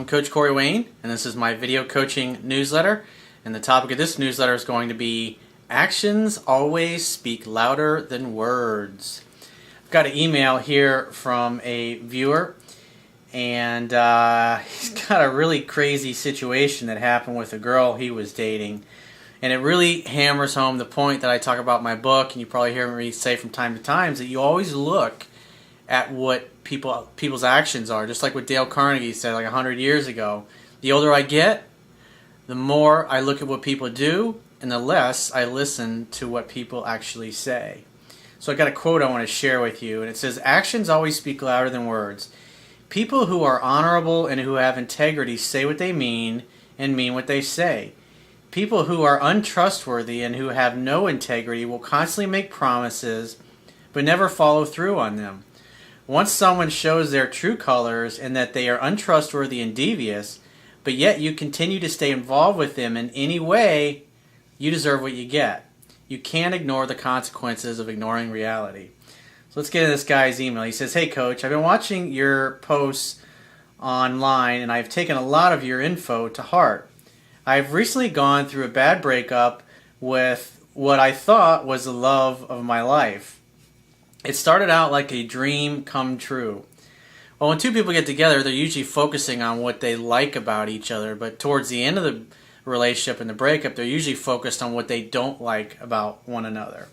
Coach Corey Wayne, and this is my video coaching newsletter. And the topic of this newsletter is going to be actions always speak louder than words. I've got an email here from a viewer, and he's got a really crazy situation that happened with a girl he was dating. And it really hammers home the point that I talk about in my book, and you probably hear me say from time to time, is that you always look at what people's actions are. Just like what Dale Carnegie said like 100 years ago. The older I get, the more I look at what people do, and the less I listen to what people actually say. So I got a quote I want to share with you, and it says, "Actions always speak louder than words. People who are honorable and who have integrity say what they mean and mean what they say. People who are untrustworthy and who have no integrity will constantly make promises but never follow through on them. Once someone shows their true colors and that they are untrustworthy and devious, but yet you continue to stay involved with them in any way, you deserve what you get. You can't ignore the consequences of ignoring reality." So let's get into this guy's email. He says, "Hey Coach, I've been watching your posts online and I've taken a lot of your info to heart. I've recently gone through a bad breakup with what I thought was the love of my life. It started out like a dream come true. Well, when two people get together, they're usually focusing on what they like about each other, but towards the end of the relationship and the breakup, they're usually focused on what they don't like about one another.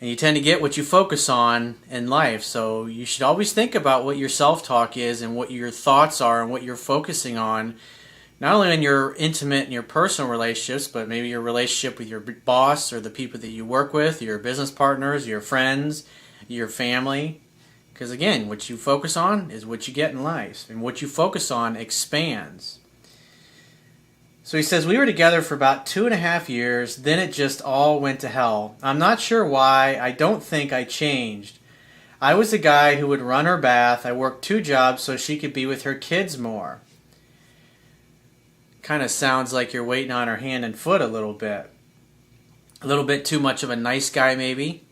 And you tend to get what you focus on in life, so you should always think about what your self-talk is and what your thoughts are and what you're focusing on, not only in your intimate and your personal relationships, but maybe your relationship with your boss or the people that you work with, your business partners, your friends, your family. Because again, what you focus on is what you get in life, and what you focus on expands." So he says, "We were together for about 2.5 years, then it just all went to hell. I'm not sure why. I don't think I changed. I was the guy who would run her bath. I worked 2 jobs so she could be with her kids more." Kind of sounds like you're waiting on her hand and foot a little bit. A little bit too much of a nice guy, maybe.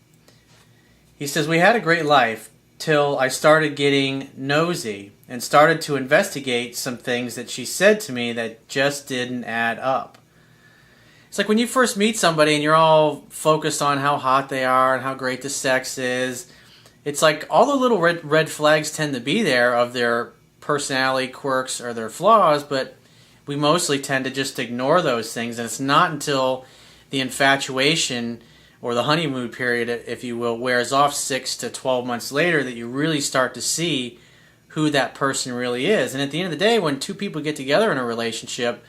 He says, "We had a great life till I started getting nosy and started to investigate some things that she said to me that just didn't add up." It's like when you first meet somebody and you're all focused on how hot they are and how great the sex is. It's like all the little red flags tend to be there of their personality quirks or their flaws, but we mostly tend to just ignore those things, and it's not until the infatuation or the honeymoon period, if you will, wears off 6 to 12 months later that you really start to see who that person really is. And at the end of the day, when two people get together in a relationship,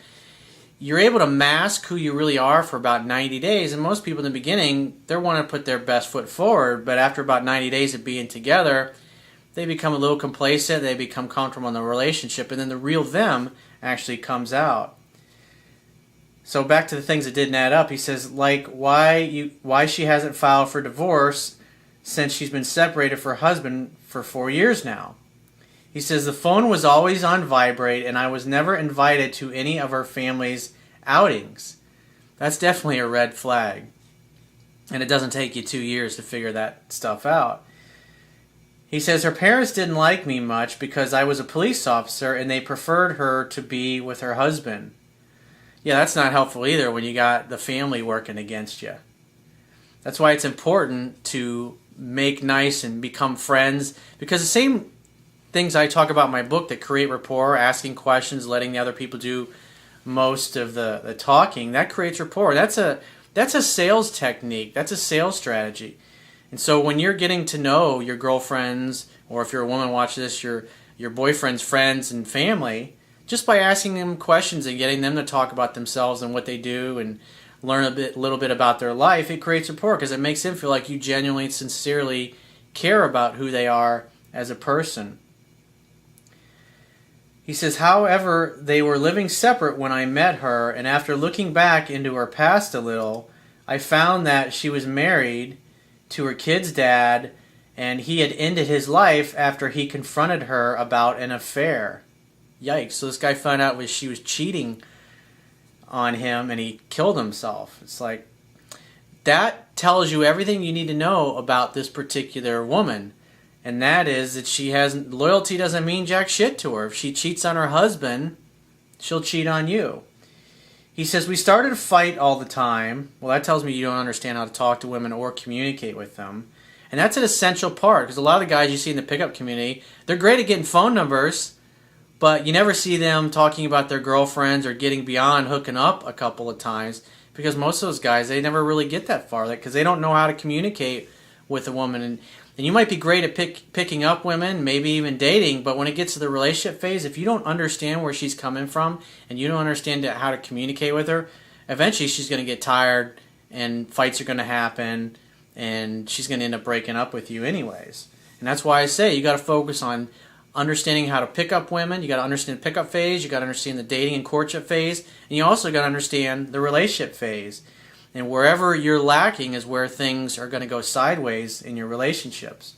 you're able to mask who you really are for about 90 days, and most people in the beginning, they want to put their best foot forward, but after about 90 days of being together, they become a little complacent, they become comfortable in the relationship, and then the real them actually comes out. So back to the things that didn't add up, he says, like why she hasn't filed for divorce since she's been separated from her husband for 4 years now. He says, "The phone was always on vibrate and I was never invited to any of her family's outings." That's definitely a red flag. And it doesn't take you 2 years to figure that stuff out. He says, "Her parents didn't like me much because I was a police officer and they preferred her to be with her husband." Yeah, that's not helpful either when you got the family working against you. That's why it's important to make nice and become friends, because the same things I talk about in my book that create rapport, asking questions, letting the other people do most of the talking, that creates rapport. That's a sales technique. That's a sales strategy. And so when you're getting to know your girlfriends, or if you're a woman watching this, your boyfriend's friends and family, just by asking them questions and getting them to talk about themselves and what they do and learn a little bit about their life, it creates rapport because it makes them feel like you genuinely and sincerely care about who they are as a person. He says, "However, they were living separate when I met her, and after looking back into her past a little, I found that she was married to her kid's dad, and he had ended his life after he confronted her about an affair." Yikes. So this guy found out she was cheating on him and he killed himself. It's like, that tells you everything you need to know about this particular woman. And that is that loyalty doesn't mean jack shit to her. If she cheats on her husband, she'll cheat on you. He says, we started to fight all the time. Well, that tells me you don't understand how to talk to women or communicate with them. And that's an essential part, because a lot of the guys you see in the pickup community, they're great at getting phone numbers, but you never see them talking about their girlfriends or getting beyond hooking up a couple of times, because most of those guys, they never really get that far, because they don't know how to communicate with a woman. And you might be great at picking up women, maybe even dating, but when it gets to the relationship phase, if you don't understand where she's coming from and you don't understand how to communicate with her, eventually she's going to get tired and fights are going to happen and she's going to end up breaking up with you anyways. And that's why I say you got to focus on understanding how to pick up women. You got to understand the pickup phase. You got to understand the dating and courtship phase. And you also got to understand the relationship phase. And wherever you're lacking is where things are going to go sideways in your relationships.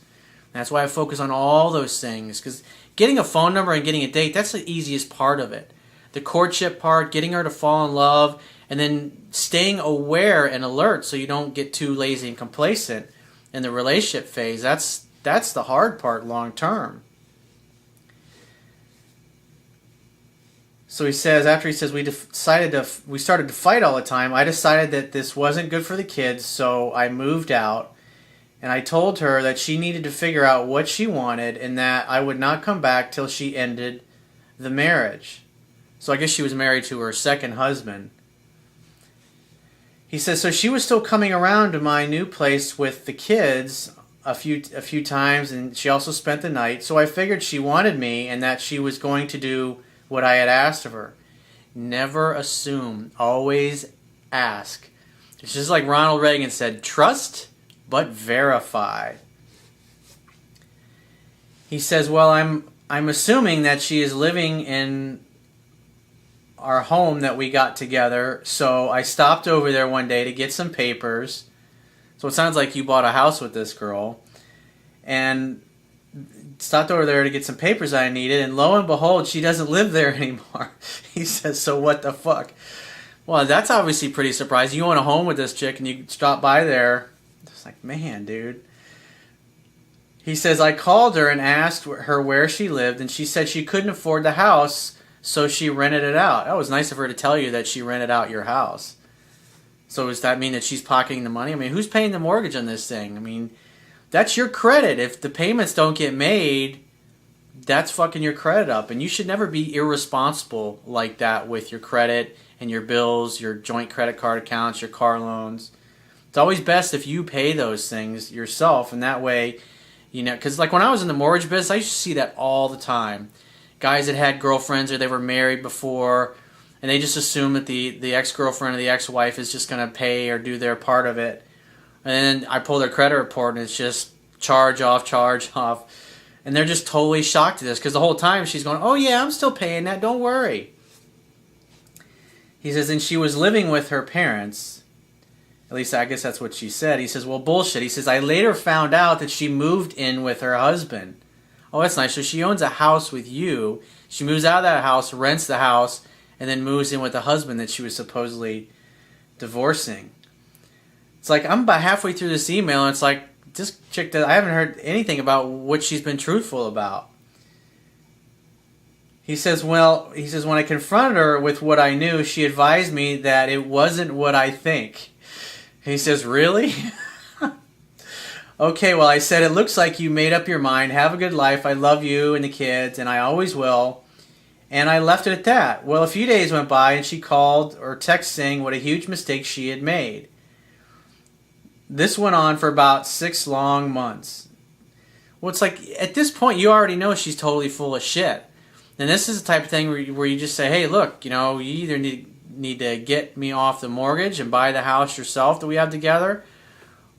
And that's why I focus on all those things. Because getting a phone number and getting a date, that's the easiest part of it. The courtship part, getting her to fall in love, and then staying aware and alert so you don't get too lazy and complacent in the relationship phase. That's the hard part long term. So he says, after he says we started to fight all the time, I decided that this wasn't good for the kids, so I moved out. And I told her that she needed to figure out what she wanted and that I would not come back till she ended the marriage. So I guess she was married to her second husband. He says, so she was still coming around to my new place with the kids a few times, and she also spent the night. So I figured she wanted me and that she was going to do what I had asked of her. Never assume. Always ask. It's just like Ronald Reagan said, trust but verify. He says, well, I'm assuming that she is living in our home that we got together, so I stopped over there one day to get some papers. So it sounds like you bought a house with this girl. And stopped over there to get some papers I needed, and lo and behold, she doesn't live there anymore. He says, so what the fuck? Well, that's obviously pretty surprising. You own a home with this chick, and you stop by there. It's like, man, dude. He says, I called her and asked her where she lived, and she said she couldn't afford the house, so she rented it out. That was nice of her to tell you that she rented out your house. So does that mean that she's pocketing the money? I mean, who's paying the mortgage on this thing? I mean, that's your credit. If the payments don't get made, that's fucking your credit up. And you should never be irresponsible like that with your credit and your bills, your joint credit card accounts, your car loans. It's always best if you pay those things yourself. And that way, you know, because like when I was in the mortgage business, I used to see that all the time. Guys that had girlfriends or they were married before, and they just assume that the ex-girlfriend or the ex-wife is just going to pay or do their part of it. And then I pull their credit report and it's just charge off. And they're just totally shocked at this because the whole time she's going, oh yeah, I'm still paying that, don't worry. He says, and she was living with her parents. At least I guess that's what she said. He says, well, bullshit. He says, I later found out that she moved in with her husband. Oh, that's nice. So she owns a house with you. She moves out of that house, rents the house, and then moves in with the husband that she was supposedly divorcing. It's like, I'm about halfway through this email, and it's like, this chick, I haven't heard anything about what she's been truthful about. He says, when I confronted her with what I knew, she advised me that it wasn't what I think. He says, really? Okay, well, I said, it looks like you made up your mind. Have a good life. I love you and the kids, and I always will. And I left it at that. Well, a few days went by, and she called or texted saying what a huge mistake she had made. This went on for about 6 long months. Well, it's like, at this point, you already know she's totally full of shit. And this is the type of thing where you just say, hey, look, you know, you either need to get me off the mortgage and buy the house yourself that we have together,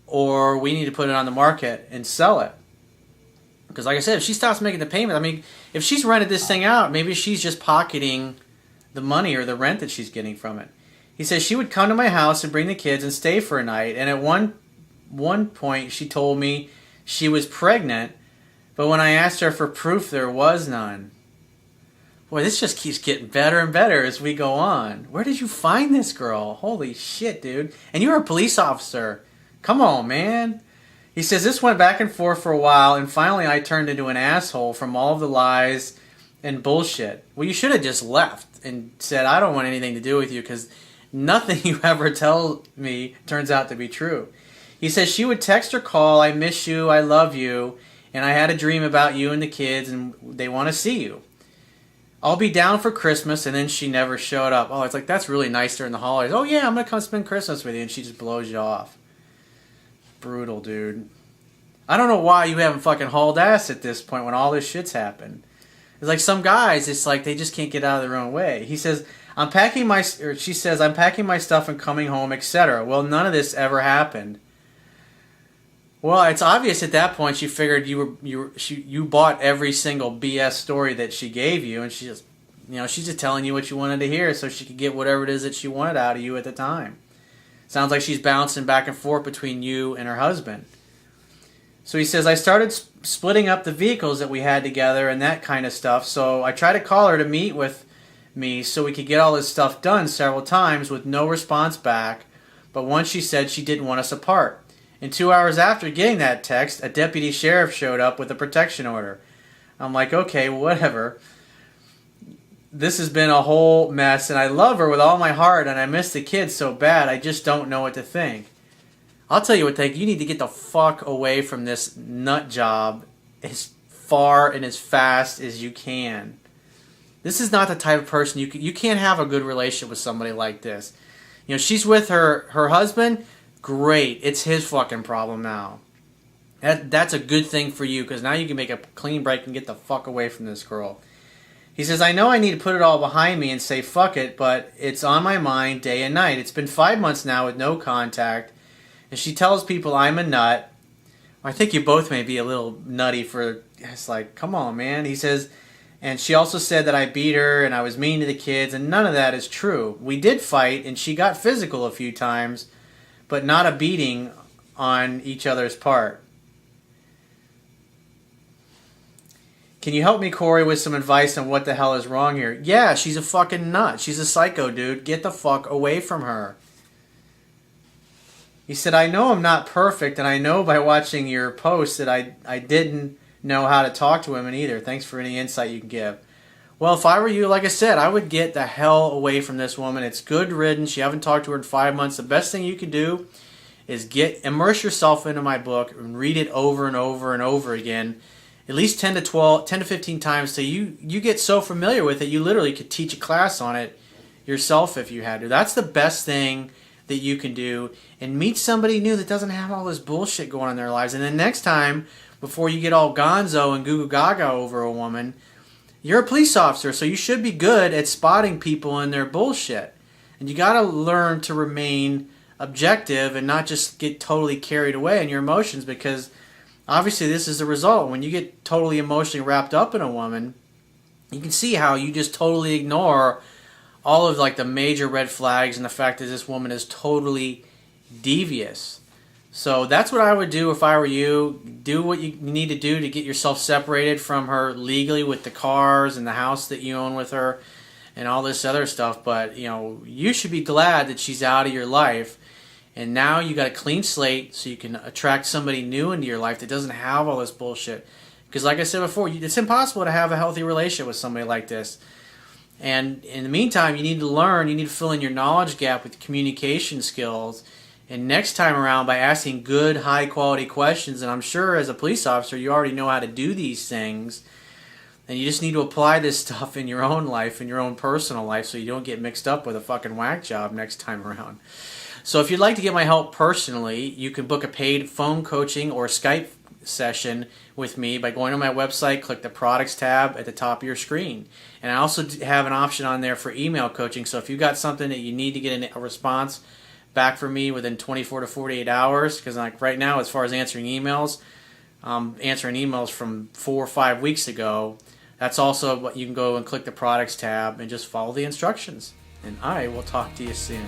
or we need to put it on the market and sell it. Because like I said, if she stops making the payment, I mean, if she's rented this thing out, maybe she's just pocketing the money or the rent that she's getting from it. He says she would come to my house and bring the kids and stay for a night. And at one point, she told me she was pregnant, but when I asked her for proof, there was none. Boy, this just keeps getting better and better as we go on. Where did you find this girl? Holy shit, dude. And you're a police officer. Come on, man. He says, this went back and forth for a while, and finally I turned into an asshole from all of the lies and bullshit. Well, you should have just left and said, I don't want anything to do with you because nothing you ever tell me turns out to be true. He says she would text or call, I miss you, I love you, and I had a dream about you and the kids, and they want to see you. I'll be down for Christmas, and then she never showed up. Oh, it's like, that's really nice during the holidays. Oh, yeah, I'm going to come spend Christmas with you, and she just blows you off. Brutal, dude. I don't know why you haven't fucking hauled ass at this point when all this shit's happened. It's like some guys, it's like they just can't get out of their own way. He says, she says, I'm packing my stuff and coming home, etc. Well, none of this ever happened. Well, it's obvious at that point she figured you bought every single BS story that she gave you, and she's just telling you what you wanted to hear so she could get whatever it is that she wanted out of you at the time. Sounds like she's bouncing back and forth between you and her husband. So he says, I started splitting up the vehicles that we had together and that kind of stuff, so I tried to call her to meet with me so we could get all this stuff done several times with no response back, but once she said she didn't want us apart. And 2 hours after getting that text, a deputy sheriff showed up with a protection order. I'm like, okay, whatever. This has been a whole mess, and I love her with all my heart, and I miss the kids so bad, I just don't know what to think. I'll tell you what, you need to get the fuck away from this nut job as far and as fast as you can. This is not the type of person you can't have a good relationship with somebody like this. You know, she's with her husband. Great, it's his fucking problem now. That's a good thing for you because now you can make a clean break and get the fuck away from this girl. He says, I know I need to put it all behind me and say fuck it, but it's on my mind day and night. It's been 5 months now with no contact, and she tells people I'm a nut. I think you both may be a little nutty for, it's like, come on, man. He says, and she also said that I beat her and I was mean to the kids, and none of that is true. We did fight, and she got physical a few times, but not a beating on each other's part. Can you help me, Corey, with some advice on what the hell is wrong here? Yeah, she's a fucking nut. She's a psycho, dude. Get the fuck away from her. He said, I know I'm not perfect, and I know by watching your posts that I didn't know how to talk to women either. Thanks for any insight you can give. Well, if I were you, like I said, I would get the hell away from this woman. It's good riddance. You haven't talked to her in 5 months. The best thing you can do is immerse yourself into my book and read it over and over and over again. At least 10 to 15 times till you get so familiar with it, you literally could teach a class on it yourself if you had to. That's the best thing that you can do. And meet somebody new that doesn't have all this bullshit going on in their lives. And then next time, before you get all gonzo and goo goo gaga over a woman, you're a police officer, so you should be good at spotting people in their bullshit. And you got to learn to remain objective and not just get totally carried away in your emotions, because obviously this is the result. When you get totally emotionally wrapped up in a woman, you can see how you just totally ignore all of like the major red flags and the fact that this woman is totally devious. So that's what I would do if I were you. Do what you need to do to get yourself separated from her legally with the cars and the house that you own with her and all this other stuff. But, you know, you should be glad that she's out of your life. And now you got a clean slate so you can attract somebody new into your life that doesn't have all this bullshit. Because like I said before, it's impossible to have a healthy relationship with somebody like this. And in the meantime, you need to learn, you need to fill in your knowledge gap with communication skills. And next time around, by asking good, high-quality questions, and I'm sure as a police officer, you already know how to do these things, and you just need to apply this stuff in your own life, in your own personal life, so you don't get mixed up with a fucking whack job next time around. So if you'd like to get my help personally, you can book a paid phone coaching or Skype session with me by going to my website, click the products tab at the top of your screen. And I also have an option on there for email coaching, so if you got something that you need to get a response back from me within 24 to 48 hours, because like right now, as far as answering emails from 4 or 5 weeks ago, that's also what you can go and click the products tab and just follow the instructions. And I will talk to you soon.